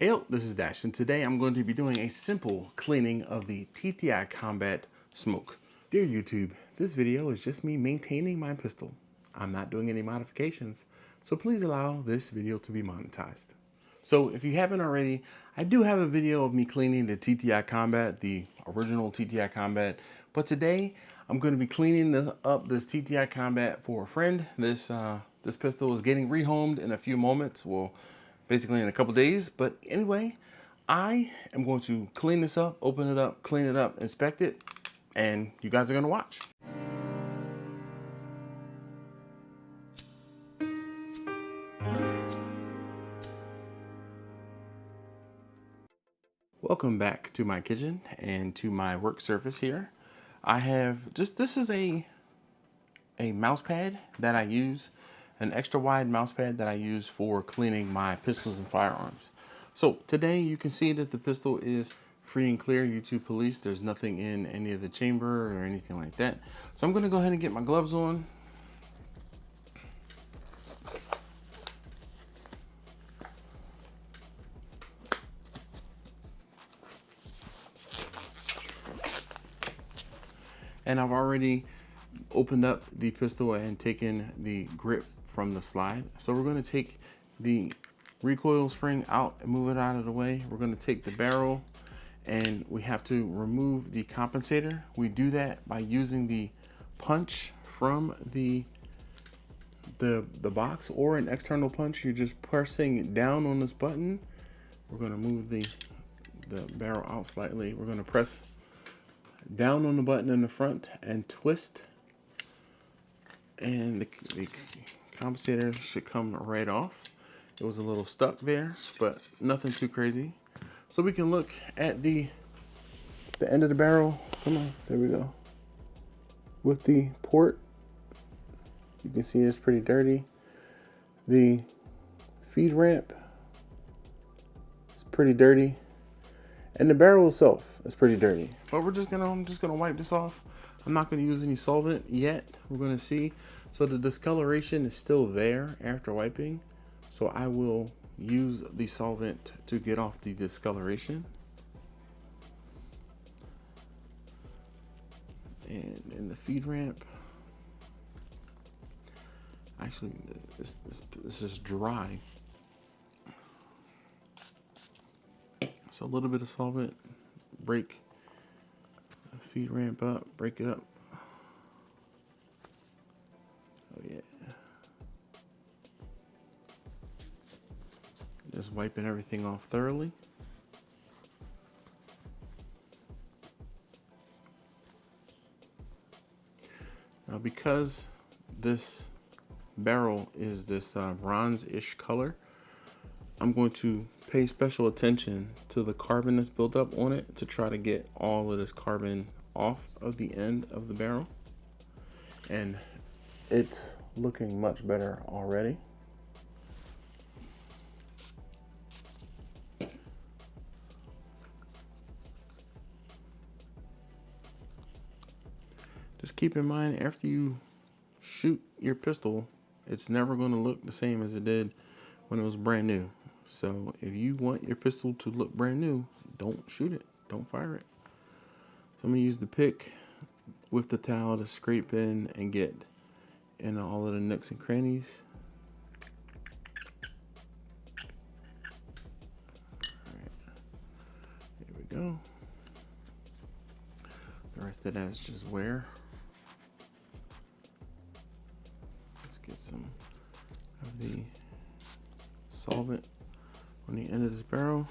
Hey yo, this is Dash, and today I'm going to be doing a simple cleaning of the TTI Combat smoke. Dear YouTube, this video is just me maintaining my pistol. I'm not doing any modifications, so please allow this video to be monetized. So if you haven't already, I do have a video of me cleaning the TTI Combat, the original TTI Combat, but today I'm going to be cleaning up this TTI Combat for a friend. This pistol is getting rehomed in a few moments. Well, basically in a couple days. But anyway, I am going to clean this up, open it up, clean it up, inspect it, and you guys are going to watch. Welcome back to my kitchen and to my work surface here. I have this is a mouse pad that I use, an extra wide mouse pad that I use for cleaning my pistols and firearms. So today you can see that the pistol is free and clear, YouTube police. There's nothing in any of the chamber or anything like that. So I'm gonna go ahead and get my gloves on. And I've already opened up the pistol and taken the grip from the slide. So we're going to take the recoil spring out and move it out of the way. We're going to take the barrel and we have to remove the compensator. We do that by using the punch from the box or an external punch. You're just pressing down on this button. We're going to move the barrel out slightly. We're going to press down on the button in the front and twist, and the compensator should come right off. It was a little stuck there, but nothing too crazy. So we can look at the end of the barrel. Come on, there we go. With the port, you can see it's pretty dirty. The feed ramp is pretty dirty. And the barrel itself is pretty dirty. But I'm just gonna wipe this off. I'm not gonna use any solvent yet. We're gonna see. So the discoloration is still there after wiping. So I will use the solvent to get off the discoloration. And in the feed ramp, actually this is dry. So a little bit of solvent, break the feed ramp up, break it up. Oh yeah. Just wiping everything off thoroughly. Now because this barrel is this bronze-ish color, I'm going to pay special attention to the carbon that's built up on it to try to get all of this carbon off of the end of the barrel. And it's looking much better already. Just keep in mind, after you shoot your pistol, it's never going to look the same as it did when it was brand new. So if you want your pistol to look brand new, don't shoot it, don't fire it. So I'm gonna use the pick with the towel to scrape in and get in all of the nooks and crannies. All right, there we go. The rest of that is just wear. Let's get some of the solvent on the end of this barrel.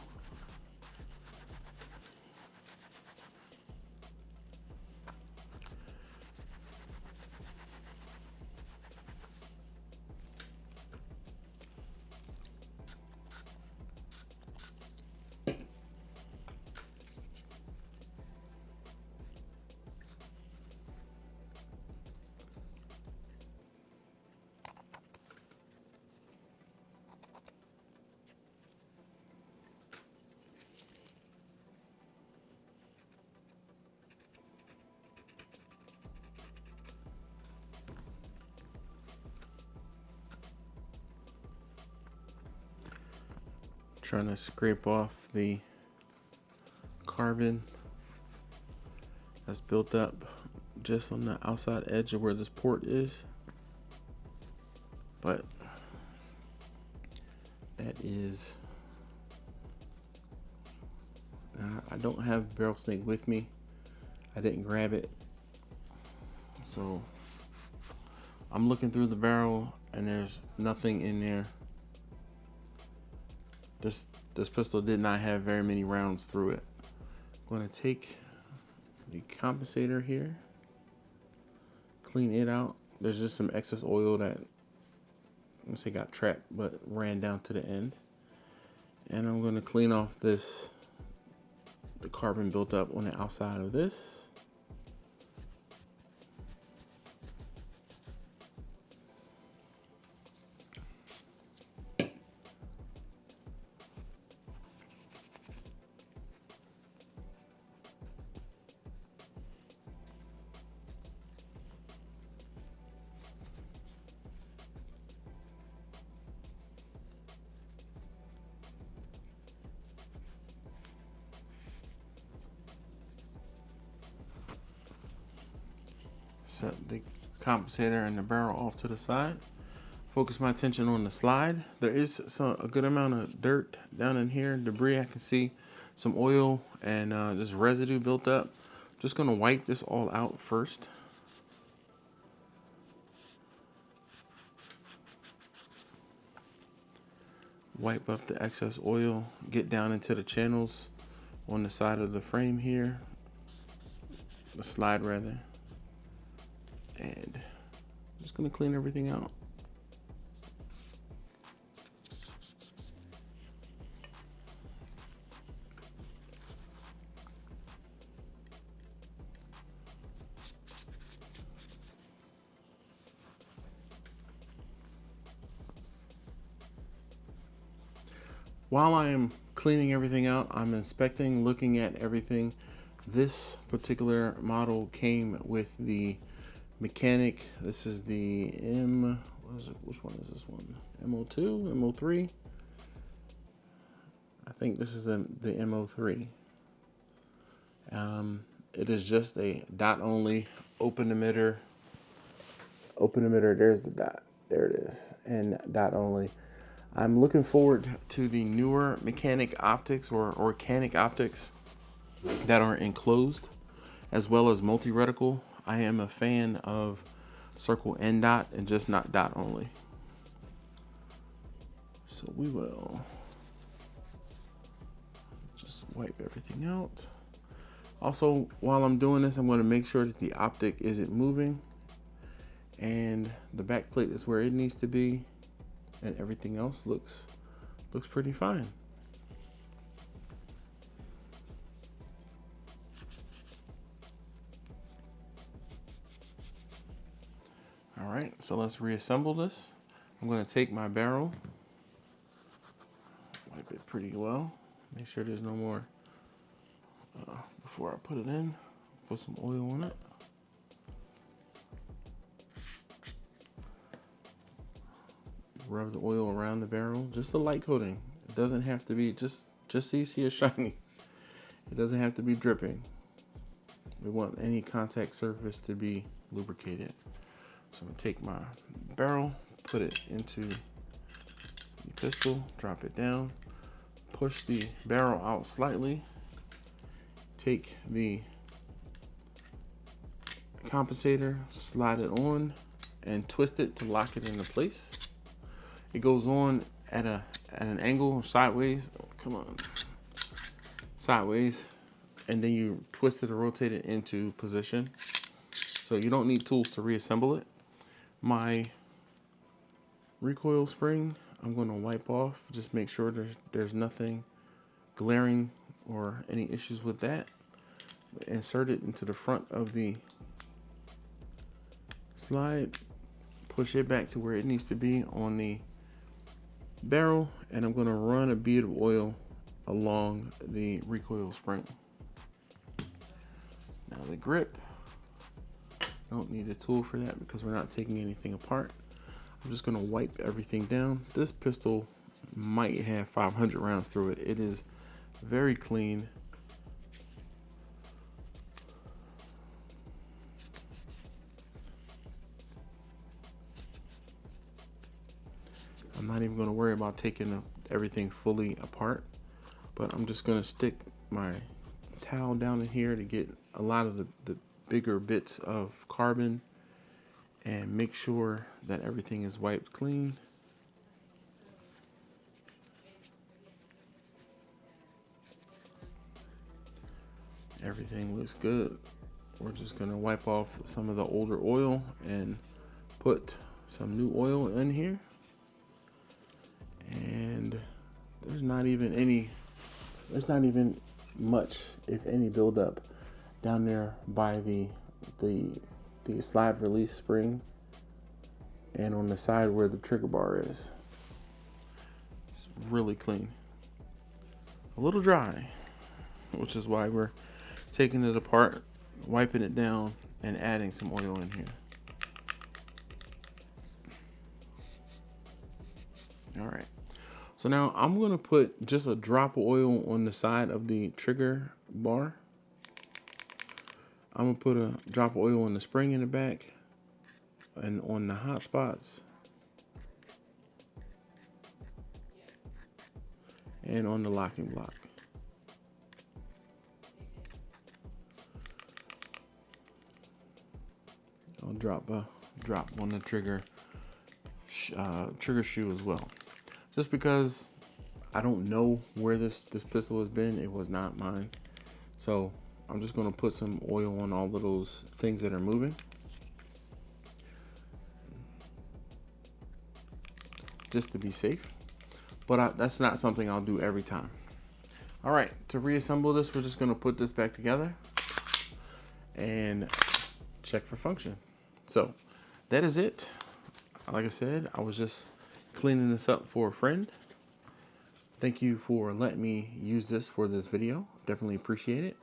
trying to scrape off the carbon that's built up just on the outside edge of where this port is. But that is, I don't have barrel snake with me. I didn't grab it. So I'm looking through the barrel and there's nothing in there. This pistol did not have very many rounds through it. I'm going to take the compensator here, clean it out. There's just some excess oil that, let's say, got trapped but ran down to the end. And I'm going to clean off the carbon built up on the outside of this. Set the compensator and the barrel off to the side. Focus my attention on the slide. There is a good amount of dirt down in here, debris. I can see some oil and just residue built up. Just gonna wipe this all out first. Wipe up the excess oil, get down into the channels on the side of the frame here, the slide rather. And I'm just gonna clean everything out. While I am cleaning everything out, I'm inspecting, looking at everything. This particular model came with the Canik. This is the which one is this one? MO2, MO3? I think this is the MO3. It is just a dot only open emitter. There's the dot. There it is. And dot only. I'm looking forward to the newer Canik optics or Canik optics that are enclosed, as well as multi-reticle. I am a fan of circle and dot and just not dot only. So we will just wipe everything out. Also, while I'm doing this, I'm going to make sure that the optic isn't moving and the back plate is where it needs to be, and everything else looks pretty fine. All right, so let's reassemble this. I'm going to take my barrel, wipe it pretty well, make sure there's no more before I put it in. Put some oil on it. Rub the oil around the barrel, just a light coating. It doesn't have to be just so you see it shiny. It doesn't have to be dripping. We want any contact surface to be lubricated. So I'm gonna take my barrel, put it into the pistol, drop it down, push the barrel out slightly, take the compensator, slide it on, and twist it to lock it into place. It goes on at an angle sideways. Oh, come on, sideways, and then you twist it or rotate it into position. So you don't need tools to reassemble it. My recoil spring, I'm going to wipe off. Just make sure there's nothing glaring or any issues with that. Insert it into the front of the slide. Push it back to where it needs to be on the barrel, and I'm going to run a bead of oil along the recoil spring. Now the grip, don't need a tool for that because we're not taking anything apart. I'm just going to wipe everything down. This pistol might have 500 rounds through it. It is very clean. I'm not even going to worry about taking everything fully apart, but I'm just going to stick my towel down in here to get a lot of the bigger bits of carbon and make sure that everything is wiped clean. Everything looks good. We're just going to wipe off some of the older oil and put some new oil in here. And there's not even much, if any, buildup down there by the slide release spring and on the side where the trigger bar is. It's really clean. A little dry, which is why we're taking it apart, wiping it down, and adding some oil in here. All right. So now I'm going to put just a drop of oil on the side of the trigger bar. I'm going to put a drop of oil on the spring in the back and on the hot spots and on the locking block. I'll drop on the trigger shoe as well. Just because I don't know where this pistol has been, it was not mine. So I'm just gonna put some oil on all of those things that are moving. Just to be safe. But that's not something I'll do every time. All right, to reassemble this, we're just gonna put this back together and check for function. So that is it. Like I said, I was just cleaning this up for a friend. Thank you for letting me use this for this video. Definitely appreciate it.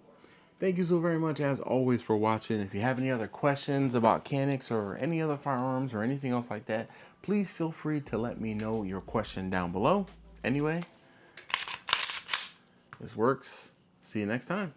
Thank you so very much, as always, for watching. If you have any other questions about Caniks or any other firearms or anything else like that, please feel free to let me know your question down below. Anyway, this works. See you next time.